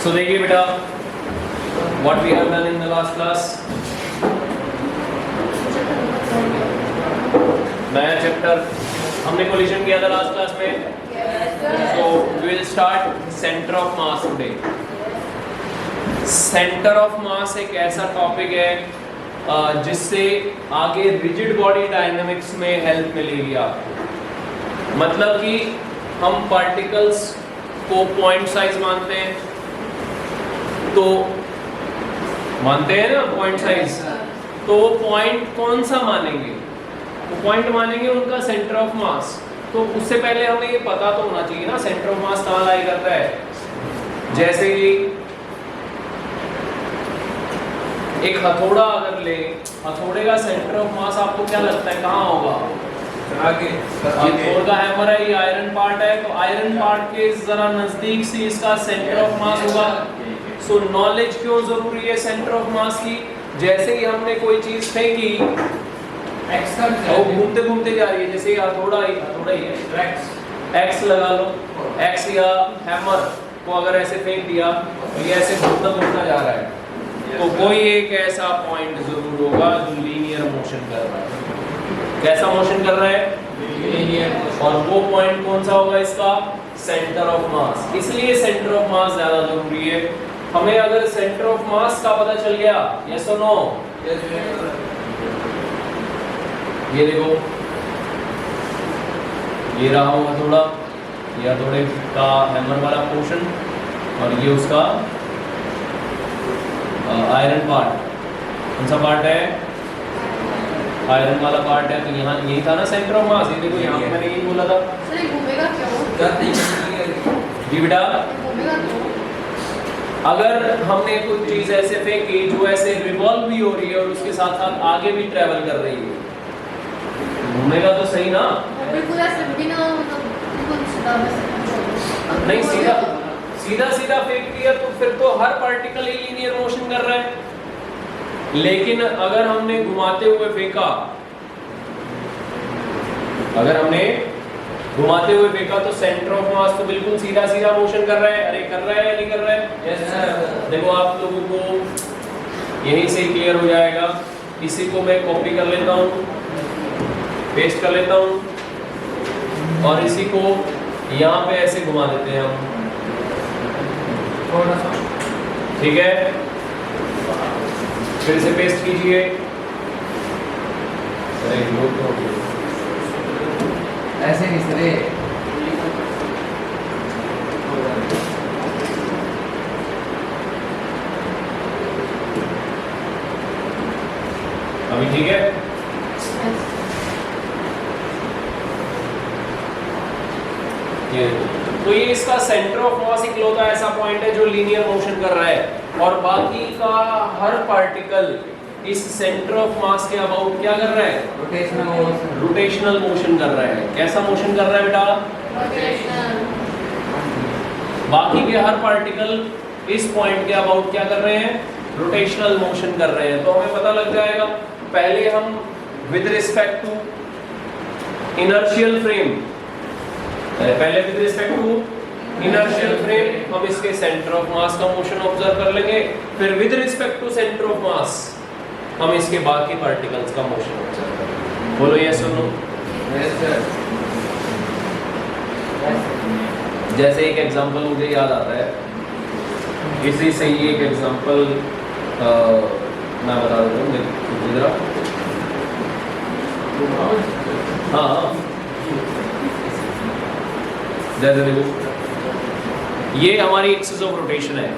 सो देखिए बेटा, what we have done in the last class, नया चैप्टर हमने कोलिजन किया था लास्ट क्लास में। So we will start centre of mass today. Centre of mass एक ऐसा टॉपिक है जिससे आगे रिजिड बॉडी डायनामिक्स में हेल्प मिलेगी आपको। मतलब कि हम पार्टिकल्स को पॉइंट साइज मानते हैं, तो मानते हैं ना पॉइंट साइज, तो वो पॉइंट कौन सा मानेंगे? वो पॉइंट मानेंगे उनका सेंटर ऑफ मास। तो उससे पहले हमें ये पता तो होना चाहिए ना सेंटर ऑफ मास कहाँ लाई करता है। जैसे कि एक हथौड़ा अगर ले, हथौड़े का सेंटर ऑफ मास आपको क्या लगता है कहाँ होगा? आगे। थोर का हैमर है, ये आयरन पार्ट है, तो आयरन पार्ट के जरा नजदीक से इसका सेंटर ऑफ मास होगा। सो नॉलेज क्यों जरूरी है सेंटर ऑफ मास की? जैसे ही हमने कोई चीज फेंकी, वो घूमते घूमते जा रही है, जैसे हथौड़ा ही है, एक्स लगा लो, एक्स या हैमर को अगर ऐसे फेंक दिया तो ये ऐसे घूमता घूमता जा रहा है। तो कोई एक ऐसा पॉइंट जरूर होगा जो लीनियर मोशन कर रहा है। कैसा मोशन कर रहा है? लीनियर। और वो पॉइंट कौन सा होगा इसका? सेंटर ऑफ मास। इसलिए सेंटर ऑफ मास ज्यादा जरूरी है। हमें अगर सेंटर ऑफ मास का पता चल गया, यस और नो? ये देखो, ये रहा होगा थोड़ा, या थोड़े का हैमर वाला पोर्शन, और ये उसका आयरन पार्ट। कौन सा पार्ट है? आयरन वाला पार्ट है। तो यहाँ यही था ना सेंटर ऑफ मास। ये देखो यहाँ मैंने यही बोला था। सर ये घूमेगा क्यों? जी बेटा, घूमेगा क्यों? अगर हमने कोई चीज ऐसे फेंकी जो ऐसे रिवॉल्व भी हो रही है और उसके साथ साथ आगे भी ट्रेवल कर रही है, घूमेगा तो सही ना? बिल्कुल ऐसे भी ना, बिल्कुल सीधा नहीं, सीधा सीधा फेंक दिया तो फिर तो हर पार्टिकल ही लीनियर मोशन कर रहा है। लेकिन अगर हमने घुमाते हुए फेंका, तो सेंटर ऑफ मास तो बिल्कुल सीधा सीधा मोशन कर रहा है। अरे कर रहा है या नहीं कर रहा है? Yes sir. देखो आप लोगों को यहीं से क्लियर हो जाएगा। इसी को मैं कॉपी कर लेता हूँ, पेस्ट कर लेता हूँ, और इसी को यहाँ पे ऐसे घुमा देते हैं हम, ठीक है? फिर से पेस्ट कीजिए। ऐसे नहीं सरे। अभी ठीक है? ये तो ये इसका सेंटर ऑफ मास इकलौता ऐसा पॉइंट है जो लीनियर मोशन कर रहा है, और बाकी का हर पार्टिकल इस सेंटर ऑफ मास के अबाउट क्या कर रहा है? रोटेशनल मोशन कर रहा है। कैसा मोशन कर रहा है बेटा? रोटेशनल। बाकी के हर पार्टिकल इस पॉइंट के अबाउट क्या कर रहे हैं? रोटेशनल मोशन कर रहे हैं। तो हमें पता लग जाएगा। पहले हम with respect to inertial frame, हम इसके सेंटर ऑफ मास का मोशन ऑब्जर्व कर लेंगे। फिर with respect to centre of mass हम इसके बाकी पार्टिकल्स का मोशन ऑब्जर्व करेंगे। बोलो यस और नो? Yes sir. जैसे एक एग्जांपल मुझे याद आता है, इसी से ही एक एग्जांपल मैं बता देता हूँ जरा। हाँ, जैसे देखो, ये हमारी एक्सिस ऑफ रोटेशन है,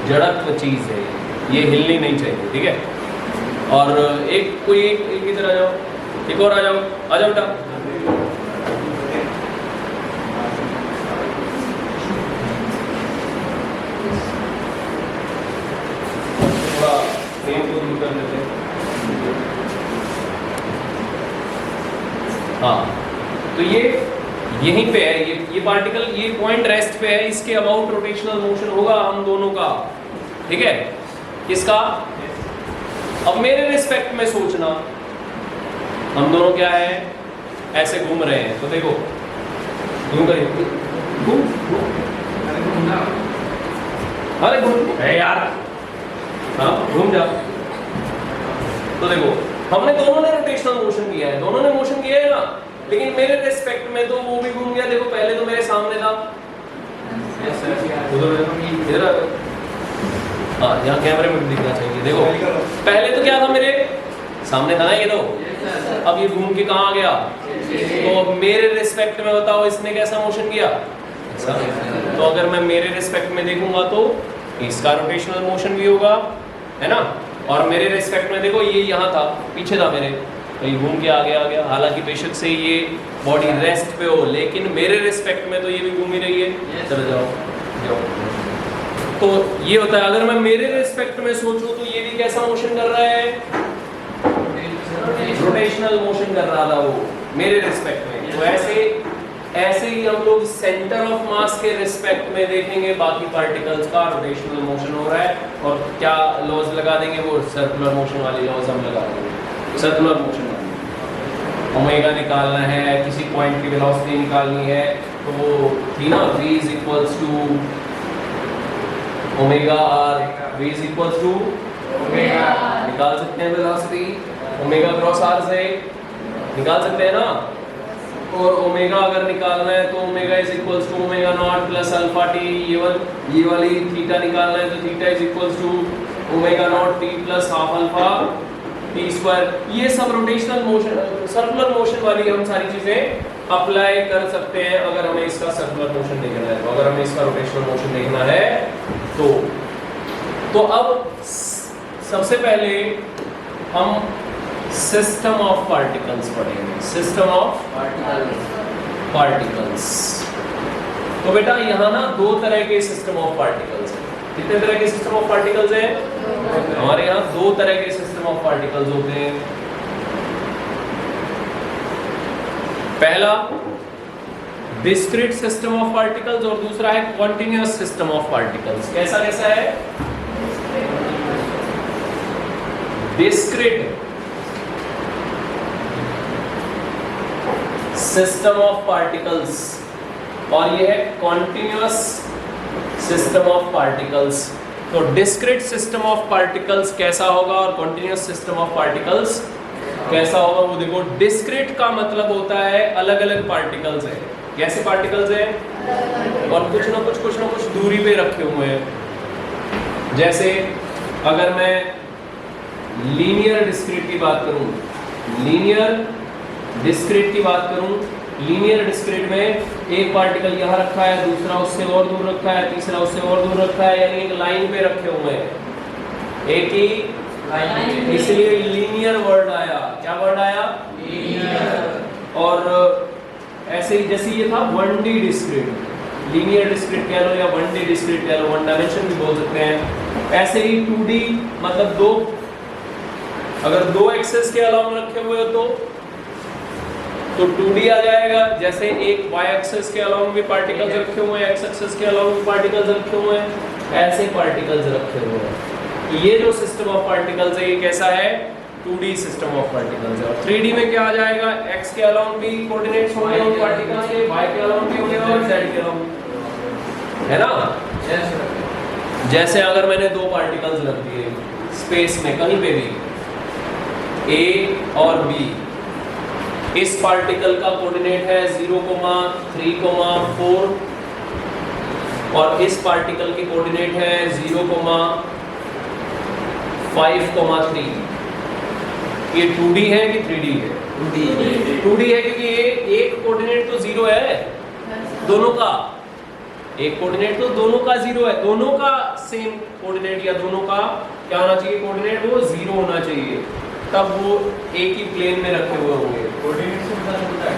जड़त्व चीज है, ये हिलनी नहीं चाहिए, ठीक है? और एक इधर आ जाओ, एक और आ जाओ बेटा। थोड़ा फ्रेम को दूर कर लेते हैं। हाँ, तो ये यहीं पे है, ये पार्टिकल, ये पॉइंट रेस्ट पे है, इसके अबाउट रोटेशनल मोशन होगा हम दोनों का, ठीक है? किसका? अब मेरे रिस्पेक्ट में सोचना, हम दोनों क्या है? ऐसे घूम रहे हैं। तो देखो, घूम अरे घूम यार, हाँ घूम जा। तो देखो हमने दोनों ने रोटेशनल मोशन किया है, दोनों ने मोशन किया है ना, लेकिन मेरे रिस्पेक्ट में तो वो भी घूम गया। देखो पहले तो मेरे सामने था, इधर हाँ यहाँ कैमरे में दिखना चाहिए। देखो पहले तो क्या था, मेरे सामने था ना ये, तो अब ये घूम के कहाँ आ गया? तो मेरे रिस्पेक्ट में बताओ इसने कैसा मोशन किया? तो अगर मैं मेरे रिस्पेक्ट में देखूंगा तो इसका रोटेशनल मोशन भी होगा, है ना। और मेरे रिस्पेक्ट में देखो ये यहाँ था, पीछे था मेरे, तो ये घूम के आगे आ गया। हालांकि बेशक से ये बॉडी रेस्ट पे हो, लेकिन मेरे रिस्पेक्ट में तो ये भी घूम ही रही है। चलो जाओ। तो ये होता है, अगर मैं मेरे रिस्पेक्ट में सोचूं तो ये भी कैसा मोशन कर रहा है? रोटेशनल मोशन कर रहा था वो मेरे रिस्पेक्ट में। तो ऐसे ही हम लोग सेंटर ऑफ मास के रिस्पेक्ट में देखेंगे बाकी पार्टिकल्स का रोटेशनल मोशन हो रहा है, और क्या लॉज लगा देंगे? वो सर्कुलर मोशन वाली लॉज हम लगा देंगे। सर्कुलर मोशन वाली ओमेगा निकालना है, किसी पॉइंट की वेलोसिटी निकालनी है, तो वो थी ना v is equals to omega R. v is equals to omega, निकाल सकते हैं वेलोसिटी ओमेगा क्रॉस आर से, निकाल सकते हैं ना। और ओमेगा अगर निकालना है तो omega is equals to omega not plus alpha T. ये वाली थीटा निकालना है तो theta is equals to omega not T plus half alpha T square. ये सब रोटेशनल मोशन, सर्कुलर मोशन वाली हम सारी चीजें अप्लाई कर सकते हैं अगर हमें इसका सर्कुलर मोशन देखना है। तो अगर हमें इसका रोटेशनल मोशन देखना है तो अब सबसे पहले हम सिस्टम ऑफ पार्टिकल्स पढ़ेंगे। System of particles. तो बेटा यहाँ ना दो तरह के सिस्टम ऑफ पार्टिकल्स हैं। कितने तरह के सिस्टम ऑफ पार्टिकल्स हैं? हमारे यहाँ दो तरह के सिस्टम ऑफ पार्टिकल्स होते हैं। पहला डिस्क्रीट सिस्टम ऑफ पार्टिकल्स और दूसरा है कॉन्टिन्यूअस सिस्टम ऑफ पार्टिकल्स। कैसा कैसा है? डिस्क्रीट सिस्टम ऑफ पार्टिकल्स और ये है कॉन्टिन्यूअस सिस्टम ऑफ पार्टिकल्स। तो डिस्क्रीट सिस्टम ऑफ पार्टिकल्स कैसा होगा और कॉन्टिन्यूअस सिस्टम ऑफ पार्टिकल्स कैसा होगा? वो देखो, डिस्क्रीट का मतलब होता है अलग अलग पार्टिकल्स है। कैसे पार्टिकल्स है? और कुछ ना कुछ दूरी पे रखे हुए हैं। जैसे अगर मैं लीनियर डिस्क्रीट की बात करूं, लीनियर डिस्क्रीट की बात करूं, लीनियर डिस्क्रीट में एक पार्टिकल यहाँ रखा है, दूसरा उससे और दूर रखा है, तीसरा उससे और दूर रखा है, यानी एक लाइन पे रखे हुए हैं, एक ही लाइन। इसलिए लीनियर वर्ड आया। क्या वर्ड आया? लीनियर। और ऐसे ही जैसे ये था 1D डिस्क्रीट, लीनियर डिस्क्रीट कह लो या 1D डिस्क्रीट कह लो, 1 डायमेंशन भी बोल सकते हैं। ऐसे ही 2D मतलब दो, अगर दो एक्सेस के अलावा रखे हुए हो तो 2D आ जाएगा। जैसे एक y एक्सेस के अलावा भी पार्टिकल्स रखे हुए हैं, x एक्सेस के अलावा भी पार्टिकल्स रखे हुए हैं, ऐसे पार्टिकल्स रखे हुए हैं। ये जो सिस्टम ऑफ पार्टिकल्स है ये कैसा है? 2D सिस्टम ऑफ पार्टिकल्स है। और 3D में क्या आ जाएगा? x के अलावा भी कोऑर्डिनेट्स होंगे उन पार्टिकल्स के, y के अलावा भी होंगे और z के अलावा, है ना। जैसे अगर मैंने दो पार्टिकल्स रख दिए स्पेस में कहीं पे भी, A और B, इस पार्टिकल का कोऑर्डिनेट है 0,3,4 और इस पार्टिकल की कोऑर्डिनेट है 0,5,3। ये 2D है कि 3D है? 2D है क्योंकि ये एक कोऑर्डिनेट तो 0 है दोनों का, एक कोऑर्डिनेट तो दोनों का 0 है, दोनों का सेम कोऑर्डिनेट या दोनों का क्या होना चाहिए? कोऑर्डिनेट वो 0 होना चाहिए, तब वो एक ही प्लेन में रखे हुए होंगे। कोऑर्डिनेट से पता चलता है?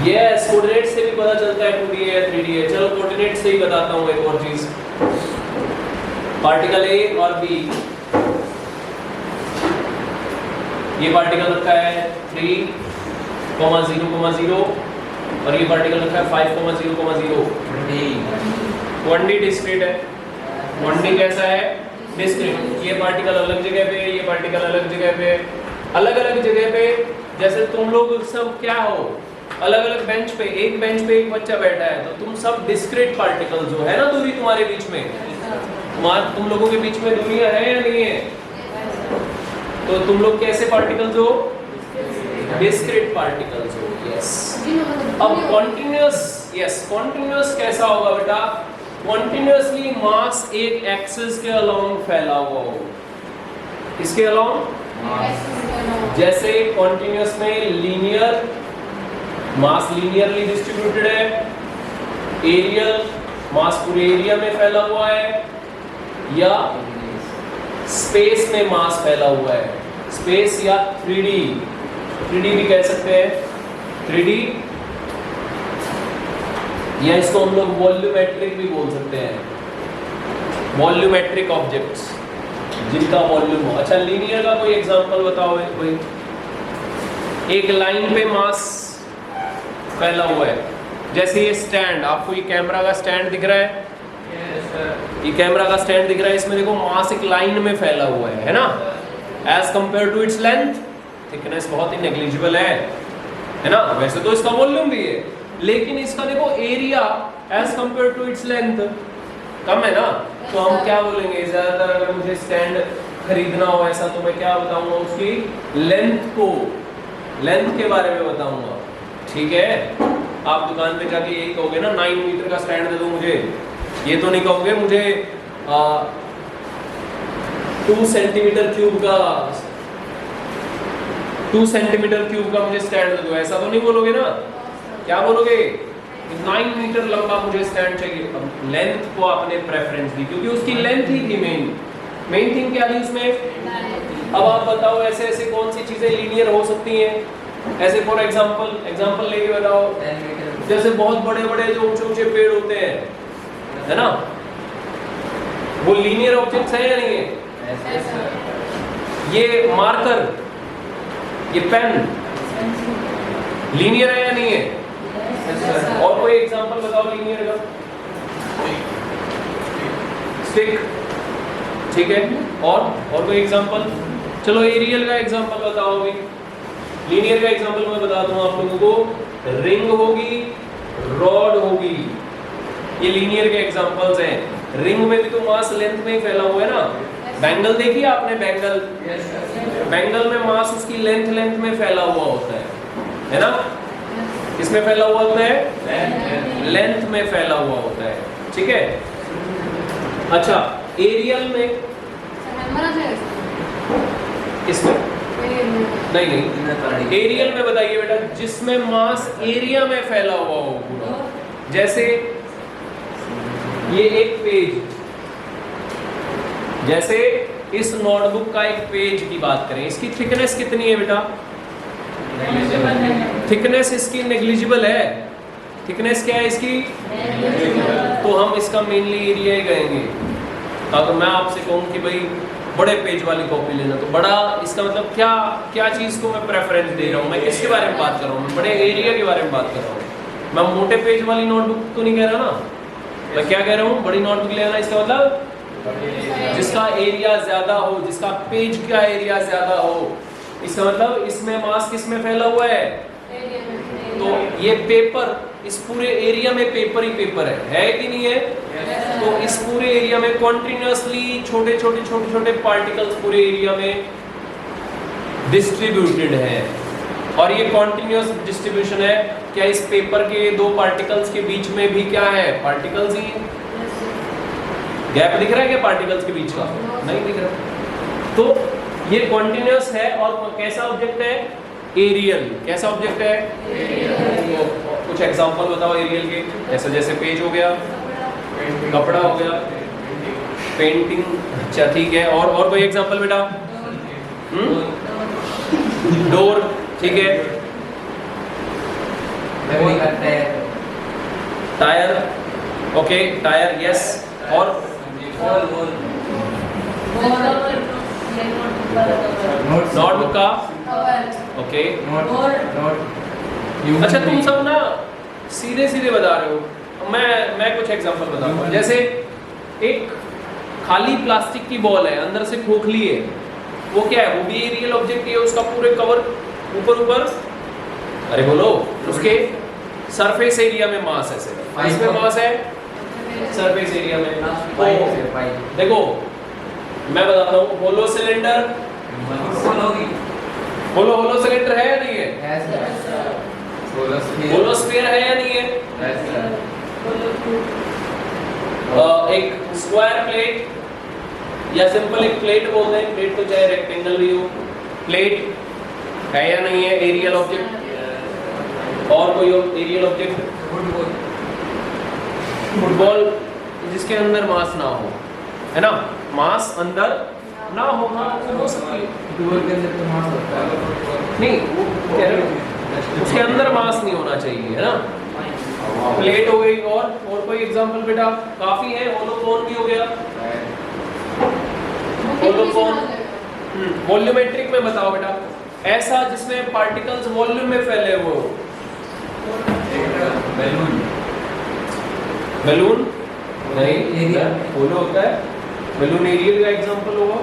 यस, कोऑर्डिनेट से भी पता चलता है 2D है या 3D है। चलो कोऑर्डिनेट से ही बताता हूँ एक और चीज। पार्टिकल A और B, ये पार्टिकल रखा है 3,0,0 और ये पार्टिकल रखा है 5,0,0। 1D डिस्क्रीट है। 1D कैसा है? डिस्क्रीट। ये पार्टिकल अलग जगह पे, ये पार्टिकल अलग जगह पे, अलग अलग जगह पे। जैसे तुम लोग सब क्या हो, अलग अलग बेंच पे एक बच्चा बैठा है, तो तुम सब डिस्क्रीट पार्टिकल्स हो, है ना दूरी तुम्हारे बीच में, तुम लोगों के बीच में दूरियां है या नहीं है? तो तुम लोग कैसे पार्टिकल्स हो? डिस्क्रीट पार्टिकल्स हो, यस। अब कॉन्टिन्यूअस, यस कॉन्टिन्यूअस कैसा होगा बेटा? कॉन्टिन्यूअसली मास एक एक्सिस के अलोंग फैला हुआ हो। किसके अलोंग? जैसे कॉन्टिन्यूअस में लीनियर, मास लीनियरली डिस्ट्रीब्यूटेड है, एरियल मास पूरे एरिया में फैला हुआ है, या स्पेस में मास फैला हुआ है, स्पेस या 3D भी कह सकते हैं, 3D, या इसको हम लोग वॉल्यूमेट्रिक भी बोल सकते हैं, वॉल्यूमेट्रिक ऑब्जेक्ट्स जिनका वॉल्यूम हो। अच्छा लीनियर का कोई एग्जांपल बताओ कोई, एक लाइन पे मास फैला हुआ है, जैसे ये स्टैंड, आपको ये कैमरा का स्टैंड दिख रहा है, ये कैमरा का स्टैंड दिख रहा है, इसमें देखो मास एक लाइन में फैला हुआ है ना, as compare to its length, thickness बहुत ही नेग्लिजिबल है ना, वैसे तो इसका वॉल्यूम भी है, लेकिन इसका देखो area as compare to its length कम है ना, तो हम क्या बोलेंगे, ज्यादातर अगर मुझे स्टैंड खरीदना हो ऐसा, तो मैं क्या बताऊंगा, उसकी लेंथ के बारे में बताऊंगा, ठीक है? आप दुकान पे जाके यही कहोगे ना, 9 मीटर का स्टैंड दे दो मुझे, ये तो नहीं कहोगे मुझे 2 सेंटीमीटर क्यूब का मुझे स्टैंड दे दो, ऐसा तो नहीं बोलोगे ना, क्या बोलोगे? 9 मीटर लंबा मुझे स्टैंड चाहिए। अब लेंथ को आपने प्रेफरेंस दी, क्योंकि उसकी लेंथ ही थी मेन थिंग क्या थी उसमें। अब आप बताओ ऐसे ऐसे कौन सी चीजें लीनियर हो सकती हैं, ऐसे फॉर एग्जांपल लेके बताओ, जैसे बहुत बड़े बड़े जो ऊंचे ऊंचे पेड़ होते हैं, है ना, वो लीनियर ऑब्जेक्ट्स हैं या नहीं है? ये मार्कर, ये पेन लीनियर है या नहीं है? और कोई एग्जांपल बताओ लीनियर का। स्टिक, ठीक है, और कोई एग्जांपल? चलो एरियल का एग्जांपल बताओ भी। लीनियर का एग्जांपल मैं बताता हूँ आप लोगों को, रिंग होगी, रॉड होगी, ये लीनियर के एग्जांपल्स हैं। रिंग में भी तो मास लेंथ में ही फैला हुआ है ना। बैंगल देखी आपने? बैंगल में मास उसकी लेंथ में फैला हुआ होता है ना? किसमें फैला हुआ होता है? लेंथ में फैला हुआ होता है, ठीक है। अच्छा एरियल में, इसमें नहीं, एरियल में बताइए बेटा, जिसमें मास एरिया में फैला हुआ हो पूरा, जैसे ये एक पेज, जैसे इस नोटबुक का एक पेज की बात करें, इसकी थिकनेस कितनी है बेटा? थिकनेस इसकी नेग्लिजिबल है। थिकनेस क्या है इसकी? तो हम इसका मेनली एरिया ही कहेंगे। अगर मैं आपसे कहूँ कि भाई बड़े पेज वाली कॉपी लेना, तो बड़ा इसका मतलब क्या चीज़ को मैं प्रेफरेंस दे रहा हूँ? मैं किसके बारे में बात कर रहा हूँ? मैं बड़े एरिया के बारे में बात कर रहा हूँ। मैं मोटे पेज वाली नोटबुक तो नहीं कह रहा ना। मैं क्या कह रहा हूँ? बड़ी नोटबुक लेना, इसका मतलब जिसका एरिया ज्यादा हो, जिसका पेज का एरिया ज्यादा हो। इसका मतलब इसमें मास किस में फैला हुआ है? तो ये पेपर, इस पूरे एरिया में पेपर ही पेपर है कि नहीं है? तो इस पूरे एरिया में कॉन्टिन्यूअसली छोटे छोटे पार्टिकल्स पूरे एरिया में डिस्ट्रीब्यूटेड है। और ये कॉन्टिन्यूअस डिस्ट्रीब्यूशन है। क्या इस पेपर के दो पार्टिकल्स के बीच में भी क्या है? पार्टिकल्स ही। गैप दिख रहा है क्या पार्टिकल्स के बीच का? नहीं दिख रहा। तो ये कॉन्टिन्यूअस है और कैसा ऑब्जेक्ट है? एरियल। कैसा ऑब्जेक्ट है? एरियल। कुछ एग्जांपल बताओ एरियल के। ऐसा जैसे पेज हो गया, कपड़ा हो गया, पेंटिंग। अच्छा ठीक है, और कोई एग्जांपल बेटा? डोर, ठीक है। Tyre, okay tyre, yes. और नोटबुक का, ओके। अच्छा तुम सब ना सीधे सीधे बता रहे हो। मैं कुछ एग्जांपल बताऊंगा। जैसे एक खाली प्लास्टिक की बॉल है, अंदर से खोखली है, वो क्या है? वो भी एरियल ऑब्जेक्ट है। उसका पूरे कवर ऊपर अरे बोलो, उसके सरफेस एरिया में मास है सिर्फ, इसमें मास है सरफेस एरिया में। तो देखो मैं बताता हूँ, होलो सिलेंडर, होलो सिलेंडर है या नहीं है? होलो स्फीयर है या नहीं है? एक स्क्वायर प्लेट या सिंपल एक प्लेट बोलते हैं, प्लेट तो चाहे रेक्टेंगल भी हो, प्लेट है या नहीं है एरियल ऑब्जेक्ट? और कोई एरियल ऑब्जेक्ट? फुटबॉल जिसके अंदर मास ना हो, है ना, मास अंदर ना हो, हाँ हो सकती है, नहीं वो कह रहे हो, उसके अंदर मास नहीं होना चाहिए, है ना। प्लेट हो गई, और कोई एग्जांपल बेटा? काफी है, होलोकोन भी हो गया, होलोकोन। वॉल्यूमेट्रिक में बताओ बेटा, ऐसा जिसमें पार्टिकल्स वॉल्यूम में फैले हुए हो। बैलून नहीं, एरिया होलो होता है, बैलून एरियल का एग्जांपल होगा।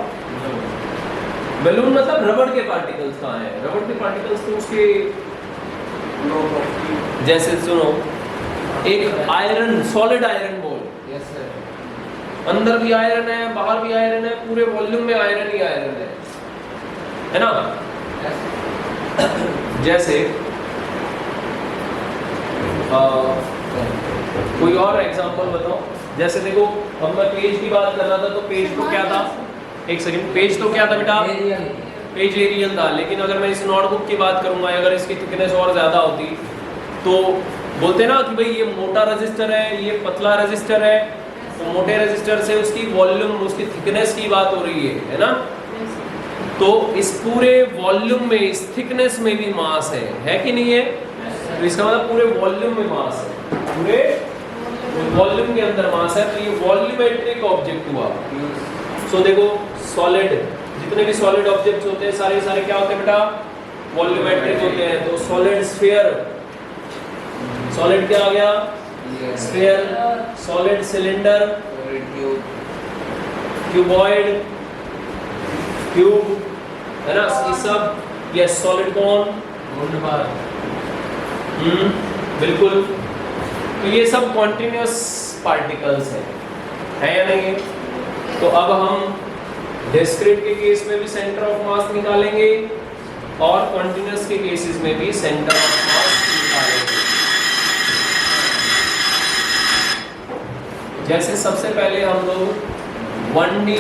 बैलून मतलब रबड़ के पार्टिकल्स कहाँ हैं? रबड़ के पार्टिकल्स तो उसके जैसे, सुनो, एक आयरन, सॉलिड आयरन बॉल, अंदर भी आयरन है, बाहर भी आयरन है, पूरे वॉल्यूम में आयरन ही आयरन है ना। जैसे कोई और एग्जांपल बताओ। जैसे देखो, अब मैं पेज की बात कर रहा था, तो पेज तो क्या था, एक सेकंड, पेज तो क्या था बेटा? पेज एरियल था। लेकिन अगर मैं इस नोटबुक की बात करूंगा, अगर इसकी थिकनेस और ज्यादा होती, तो बोलते ना कि भाई ये मोटा रजिस्टर है, ये पतला रजिस्टर है, तो मोटे रजिस्टर से उसकी वॉल्यूम, उसकी थिकनेस की बात हो रही है ना। तो इस पूरे वॉल्यूम में, इस थिकनेस में भी मास है कि नहीं है? तो इसका मतलब पूरे वॉल्यूम में मास है, पूरे वॉल्यूम के अंदर मास है, तो ये वॉल्यूमेट्रिक ऑब्जेक्ट हुआ। सो देखो, सॉलिड, जितने भी सॉलिड ऑब्जेक्ट्स होते हैं सारे सारे क्या होते हैं बेटा? वॉल्यूमेट्रिक होते हैं। तो सॉलिड स्फीयर, सॉलिड क्या आ गया? Sphere. Solid cylinder, cuboid, cube, है ना, ये सब। यस, सॉलिड कौन? बिल्कुल। तो ये सब कॉन्टिन्यूअस पार्टिकल्स है या नहीं है? तो अब हम डिस्क्रीट के केस में भी सेंटर ऑफ मास निकालेंगे और कॉन्टिन्यूअस के केसेस में भी सेंटर ऑफ मास निकालेंगे। जैसे सबसे पहले हम लोग 1D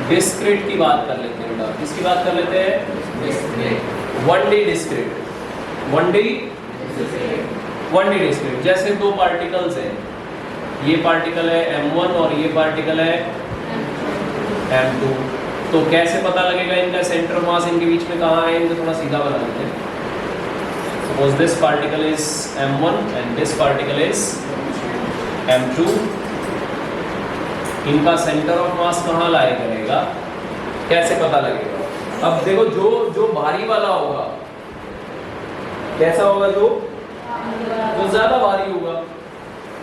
डिस्क्रीट की बात कर लेते हैं बेटा। किसकी बात कर लेते हैं? 1D discrete. 1D discrete. जैसे दो पार्टिकल्स हैं, ये पार्टिकल है M1 और ये पार्टिकल है M2। तो कैसे पता लगेगा इनका सेंटर ऑफ मास इनके बीच में कहाँ है? इनको थोड़ा सीधा बना लेते हैं। Suppose this particle is M1 and this particle is M2। इनका सेंटर ऑफ मास कहाँ लाया करेगा? कैसे पता लगेगा? अब देखो, जो भारी वाला होगा, कैसा होगा? जो ज्यादा भारी होगा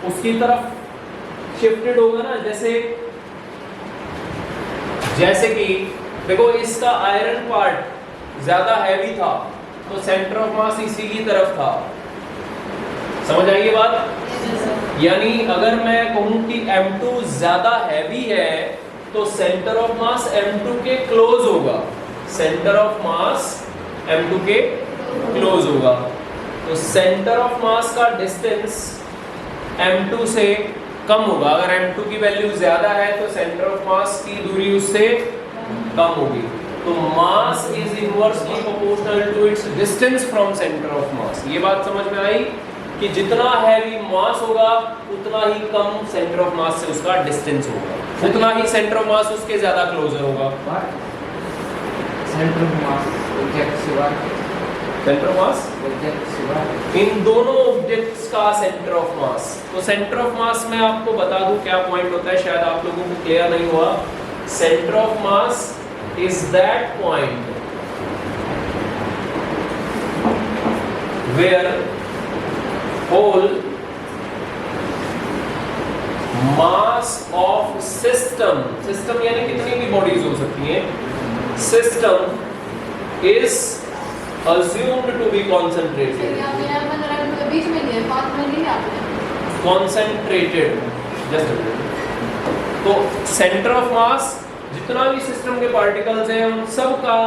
उसकी तरफ शिफ्टेड होगा ना। जैसे कि देखो, इसका आयरन पार्ट ज्यादा हैवी था, तो सेंटर ऑफ मास इसी की तरफ था। समझ आई ये बात? यानी अगर मैं कहूं कि M2 ज्यादा हैवी है, तो सेंटर ऑफ मास M2 के क्लोज होगा। सेंटर ऑफ मास M2 के क्लोज होगा। तो सेंटर ऑफ मास का डिस्टेंस M2 से कम होगा। अगर M2 की वैल्यू ज्यादा है तो सेंटर ऑफ मास की दूरी उससे कम होगी। तो mass is inversely proportional to its distance from centre of mass. ये बात समझ में आई कि जितना हैवी मास होगा उतना ही कम सेंटर ऑफ मास से उसका डिस्टेंस होगा, उतना ही सेंटर ऑफ मास उसके ज्यादा क्लोजर होगा। सेंटर ऑफ मास ऑब्जेक्ट सिवा, सेंटर ऑफ मास ऑब्जेक्ट सिवा, इन दोनों ऑब्जेक्ट्स का सेंटर ऑफ मास। तो सेंटर ऑफ मास में आपको बता दूं क्या पॉइंट होता है, शायद आप लोगों को क्लियर नहीं हुआ। Centre of mass is that point where whole mass of system, system यानी कितनी भी बॉडीज हो सकती हैं, system is assumed to be concentrated. बीच में नहीं है, पास में नहीं है आपने। Concentrated, just a minute. तो सेंटर ऑफ मास, जितना भी सिस्टम के पार्टिकल्स हैं उन सब का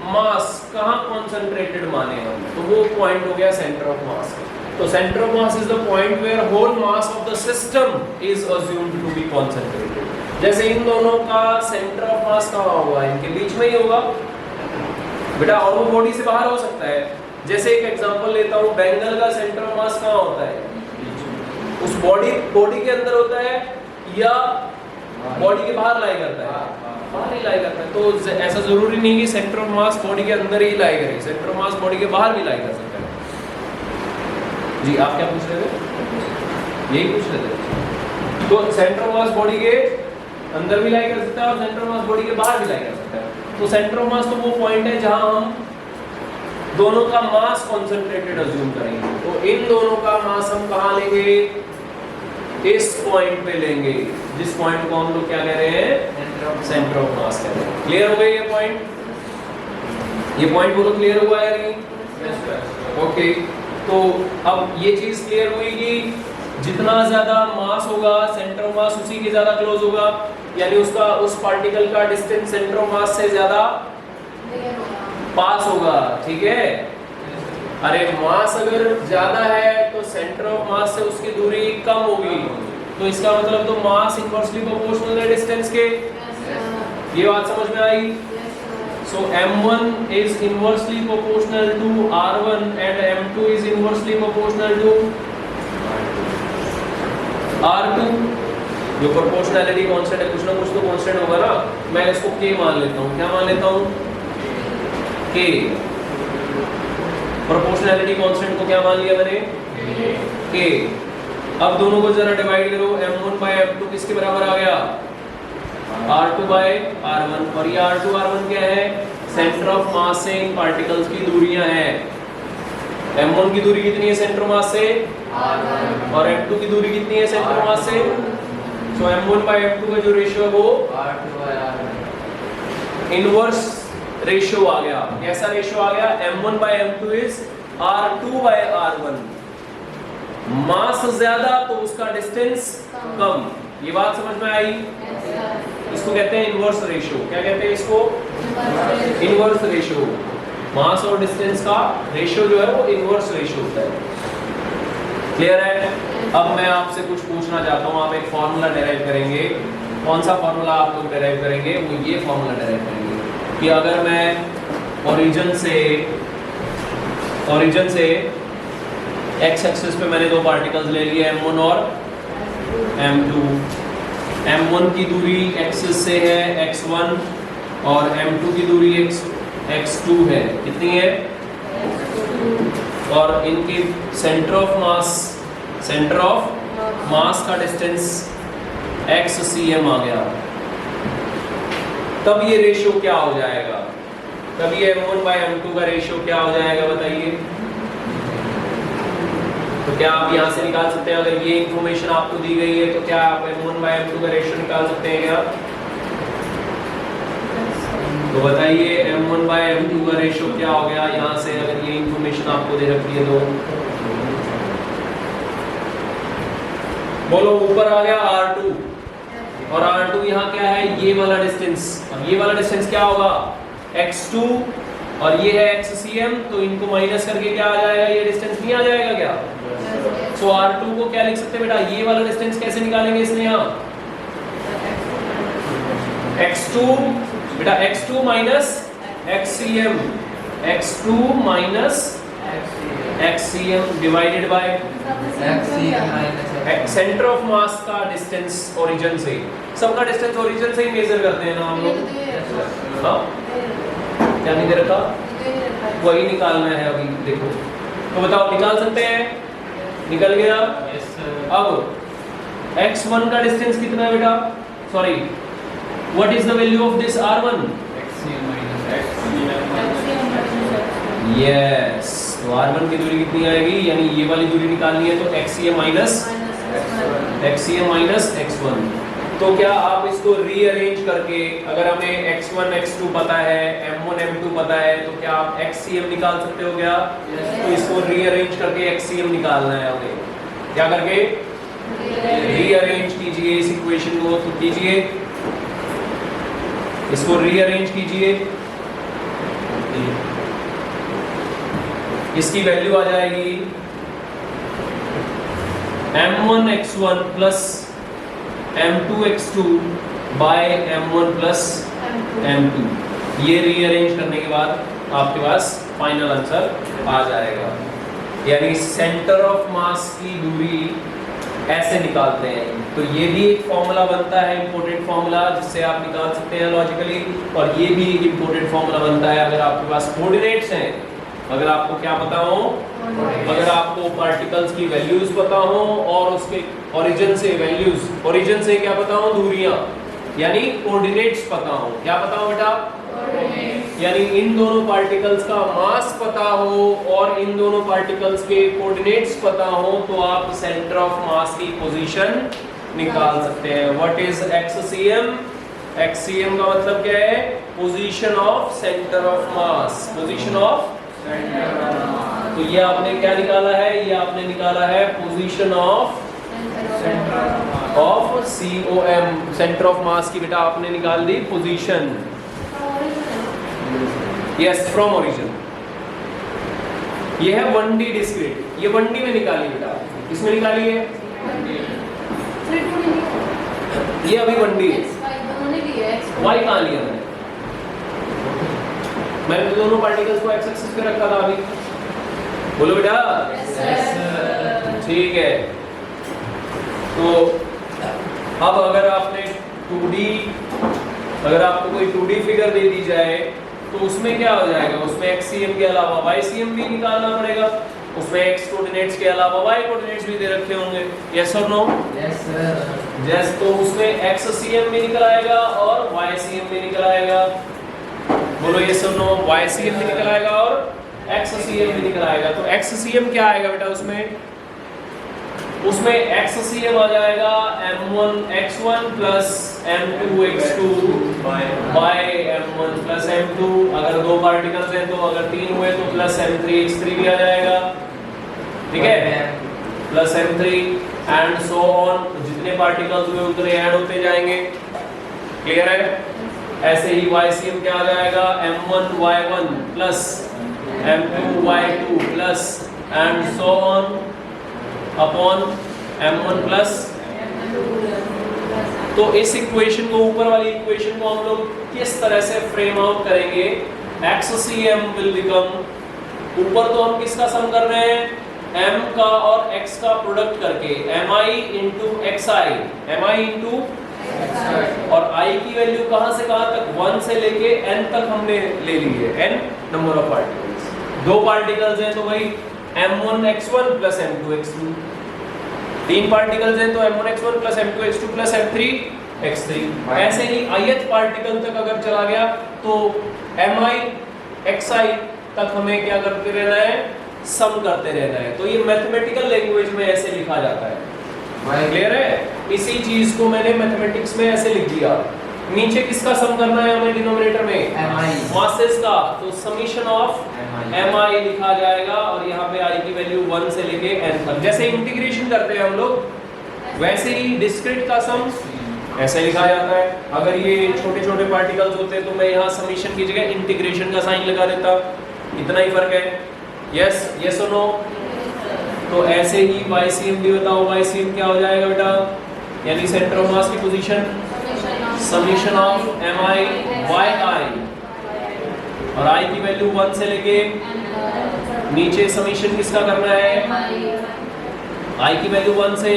मास कहाँ कॉन्सेंट्रेटेड माने हम, तो वो पॉइंट हो गया सेंटर ऑफ मास। तो centre of mass is the point where whole mass of the system is assumed to be concentrated. जैसे इन दोनों का सेंटर ऑफ मास कहाँ होगा, इनके बीच में ही होगा बेटा, और वो बॉडी से बाहर हो सकता है। जैसे एक एग्जांपल लेता हूँ, बैंगल का सेंटर ऑफ मास कहाँ होता है, उस बॉडी के अंदर होता है या बॉडी के बाहर लाई करता है, बाहर ही लाई करता है। तो ऐसा जरूरी नहीं कि सेंटर ऑफ मास बॉडी के अंदर ही लाई करे, सेंटर ऑफ मास बॉडी के बाहर भी लाई कर सकता है। जी आप क्या पूछ रहे थे, यही पूछ रहे थे। तो सेंटर ऑफ मास बॉडी के अंदर भी लाई कर सकता है और सेंटर ऑफ मास बॉडी के बाहर भी लाई कर सकता है। तो सेंटर ऑफ मास तो वो पॉइंट है जहां हम दोनों का मास कॉन्सेंट्रेटेड अज्यूम करेंगे। तो इन दोनों का मास हम कहाँ लेंगे, इस पॉइंट पे लेंगे, जिस पॉइंट को हम लोग क्या कह रहे हैं, सेंटर ऑफ मास कह रहे हैं। क्लियर हो गई ये पॉइंट, ये पॉइंट बोलो क्लियर हुआ या नहीं? ओके, तो अब ये चीज क्लियर हुई कि जितना ज्यादा मास होगा सेंटर ऑफ मास उसी के ज्यादा क्लोज होगा, यानी उसका उस पार्टिकल का डिस्टेंस सेंटर ऑफ मास से ज्यादा पास होगा। ठीक है, अरे मास अगर ज्यादा है तो सेंटर ऑफ मास से उसकी दूरी कम होगी, तो इसका मतलब तो मास इनवर्सली प्रोपोर्शनल है डिस्टेंस के। ये बात समझ में आई? So m1 is inversely proportional to r1 and m2 is inversely proportional to r2। जो प्रोपोर्शनैलिटी कांस्टेंट है, कुछ ना कुछ तो कांस्टेंट होगा ना। मैं इसको k मान लेता हूँ, क्या मान लेता हूँ, k। प्रोपोर्शनैलिटी कांस्टेंट को क्या मान लिया मैंने, k। अब दोनों को जरा डिवाइड करो, m1 by m2 किसके बराबर आ गया, r2 by r1। और ये r2 r1 क्या है, सेंटर ऑफ मास से इन पार्टिकल्स की दूरियां हैं। m1 की दूरी कितनी है सेंटर मास से, और m2 की दूरी कितनी है सेंटर मास से। सो m1 by m2 का जो रेशियो है वो इनवर्स रेशियो आ गया। कैसा रेशियो आ गया, m1 by m2 is r2 by r1। मास ज्यादा तो उसका डिस्टेंस कम। ये बात समझ में आई? इसको कहते हैं इनवर्स रेशियो। क्या कहते हैं इसको, इनवर्स रेशियो। मास और डिस्टेंस का रेशियो जो है वो इनवर्स रेशियो होता है। क्लियर है? अब मैं आपसे कुछ पूछना चाहता हूँ, आप एक फॉर्मूला डेराइव करेंगे। कौन सा फॉर्मूला आप लोग डेराइव करेंगे, वो ये फॉर्मूला डेराइव करेंगे कि अगर मैं ओरिजिन से एक्स एक्सिस पे मैंने दो पार्टिकल्स ले लिए m1 और m2। m1 की दूरी एक्सिस से है x1 और m2 की दूरी x2 है। कितनी है, और इनकी सेंटर ऑफ मास का डिस्टेंस xcm आ गया। तब ये रेशियो क्या हो जाएगा, तब ये m1 by m2 का रेशियो क्या हो जाएगा बताइए। तो क्या आप यहाँ से निकाल सकते हैं, अगर ये इंफॉर्मेशन आपको दी गई है तो क्या आप m1 by m2 का रेशियो निकाल सकते हैं क्या? तो बताइए m1 by m2 का रेशियो क्या हो गया यहाँ से, अगर ये इंफॉर्मेशन आपको दे रखी है तो बोलो। ऊपर आ गया r2 और r2 यहाँ क्या है, ये वाला डिस्टेंस। और ये वाला डिस्टेंस क्या होगा, x2, और ये है xcm। तो इनको माइनस करके क्या आ जाएगा, ये डिस्टेंस नहीं आ जाएगा क्या। सो r2 को क्या लिख सकते हैं बेटा, ये वाला डिस्टेंस कैसे निकालेंगे इसने यहाँ, x2 बेटा, x2 minus xcm, x2 minus xcm divided by centre of मास का डिस्टेंस ओरिजिन से। सबका डिस्टेंस ओरिजिन से ही मेजर करते हैं ना हम लोग। हाँ, क्या नहीं दे रखा, वही निकालना है अभी। देखो तो बताओ, निकाल सकते हैं, निकल गया। अब x1 का डिस्टेंस कितना है बेटा, sorry, what is the value of this r1, yes. तो r1 की दूरी कितनी आएगी, यानी ये वाली दूरी निकालनी है तो xcm माइनस x1। तो क्या आप इसको रीअरेंज करके, अगर हमें x1 x2 पता है, m1 m2 पता है, तो क्या आप xcm निकाल सकते हो क्या? तो इसको रीअरेंज करके xcm निकालना है हमें। क्या करके? रीअरेंज कीजिए इस इक्वेशन को, तो कीजिए, इसको रीअरेंज कीजिए। इसकी वैल्यू आ जाएगी m1 x1 plus m2 x2 bye m1 plus m2। ये रीअरेंज करने के बाद आपके पास फाइनल आंसर आ जाएगा। यानी सेंटर ऑफ मास की दूरी ऐसे निकालते हैं। तो ये भी एक फॉर्मूला बनता है, इंपॉर्टेंट फॉर्मूला, जिससे आप निकाल सकते हैं लॉजिकली। और ये भी एक इंपॉर्टेंट फॉर्मूला बनता है अगर आपके पास कोऑर्डिनेट्स हैं, अगर आपको क्या पता हो, अगर आपको पार्टिकल्स की वैल्यूज पता हो और उसके ओरिजिन से वैल्यूज, ओरिजिन से क्या पता हो, दूरियां, यानी कोऑर्डिनेट्स पता हो। क्या पता हो बेटा? यानी इन दोनों पार्टिकल्स का मास पता हो और इन दोनों पार्टिकल्स के कोऑर्डिनेट्स पता हो, तो आप सेंटर ऑफ मास की पोजीशन निकाल सकते हैं। What is एक्ससीएम? एक्ससीएम का मतलब क्या है? Position of centre of mass, position of. तो ये आपने क्या निकाला है? ये आपने निकाला है position of COM, centre of मास की बेटा आपने निकाल दी पोजीशन। Yes, from origin. ये है 1D डिस्क्रीट, ये 1D में निकाली बेटा। किसमें निकाली है? ये अभी 1D है। y कहाँ लिया मैंने तो दोनों पार्टिकल्स को x एक्सिस पे रखा था अभी। बोलो बेटा। ठीक है। तो अब अगर आपने 2D, अगर आपको कोई 2D फिगर दे दी जाए तो उसमें क्या हो जाएगा? उसमें XCM के अलावा YCM भी निकालना पड़ेगा। उसमें x कोऑर्डिनेट्स के अलावा y कोऑर्डिनेट्स भी दे रखे होंगे। यस और नो? Yes sir. यस, तो उसमें XCM भी निकल आएगा और YCM भी निकल आएगा। बोलो ये सब नो। YCM भी निकल आएगा और XCM भी निकल आएगा। तो XCM क्या आएगा बेटा? उसमें XCM आ जाएगा m1 x1 plus m2 x2 bye m1 plus m2। अगर दो पार्टिकल्स हैं तो, अगर तीन हुए तो प्लस m3 x3 भी आ जाएगा। ठीक है, plus m3 and so on. जितने पार्टिकल्स हुए उतने ऐड होते जाएंगे। क्लियर है? ऐसे ही YCM क्या आ जाएगा? m1 y1 plus m2 y2 plus and so on upon m1 plus. तो इस इक्वेशन को, ऊपर वाली इक्वेशन को हम लोग किस तरह से फ्रेम आउट करेंगे? XCM विल बिकम, ऊपर तो हम किसका सम कर रहे हैं? m का और x का प्रोडक्ट करके mi into xi, mi into, और i की वैल्यू कहां से कहां तक? 1 से लेके n तक हमने ले ली है, n नंबर ऑफ पार्टिकल्स। दो पार्टिकल्स हैं तो भाई m1 x1 plus m2 x2। तीन पार्टिकल्स हैं तो m1 x1 plus m2 x2 plus m3 x3। ऐसे ही ith पार्टिकल तक अगर चला गया तो mi xi तक हमें क्या करते रहना है? सम करते रहना है। तो ये मैथमेटिकल लैंग्वेज में ऐसे लिखा जाता है। क्लियर है? इसी चीज को मैंने मैथमेटिक्स में ऐसे लिख दिया। नीचे किसका सम करना है हमें? डिनोमिनेटर में मासेस का। तो समीशन ऑफ mi लिखा जाएगा और यहाँ पे i की वैल्यू 1 से लेके n तक। जैसे इंटीग्रेशन करते हैं हम लोग, वैसे ही डिस्क्रीट का सम ऐसे लिखा जाता है। अगर ये छोटे छोटे पार्टिकल्स होते तो मैं यहाँ समीशन की जगह इंटीग्रेशन का साइन लगा देता। इतना ही फर्क है। यस, यस और नो? तो ऐसे ही YCM भी बताओ। YCM क्या हो जाएगा बेटा? यानी सेंटर ऑफ मास की position, summation of mi yi, और i की वैल्यू 1 से लेके नीचे समीशन किसका करना है? i की वैल्यू 1 से,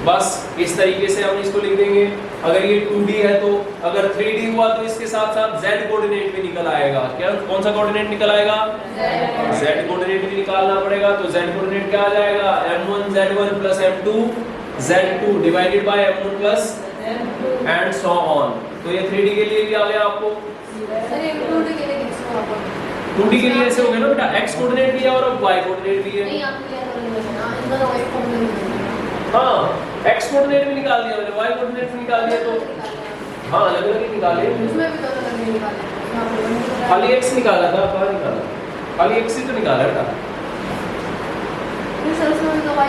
बस इस तरीके से हम इसको लिख देंगे। अगर ये 2D है तो, अगर 3D हुआ तो इसके साथ साथ z कोऑर्डिनेट भी निकल आएगा। क्या, कौन सा कोऑर्डिनेट निकल आएगा? z कोऑर्डिनेट भी निकालना पड़ेगा। तो z कोऑर्डिनेट क्या आ जाएगा? m1 z1 plus m2 z2 divided by m1 plus and so on. तो ये 3D के लिए भी आ गया आपको। 2D के लिए ऐसे हो गया ना बेटा, x कोऑर्डिनेट भी है और अब y कोऑर्डिनेट भी है। हाँ, एक्स कोऑर्डिनेट भी निकाल दिया मैंने, वाई कोऑर्डिनेट भी निकाल दिया, तो हाँ अलग अलग ही निकाले। उसमें भी दोनों अलग निकाले, उसमें आपने वन निकाला। खाली एक्स निकाला था, कहाँ निकाला? खाली एक्स ही तो निकाला था। फिर सर उसमें भी तो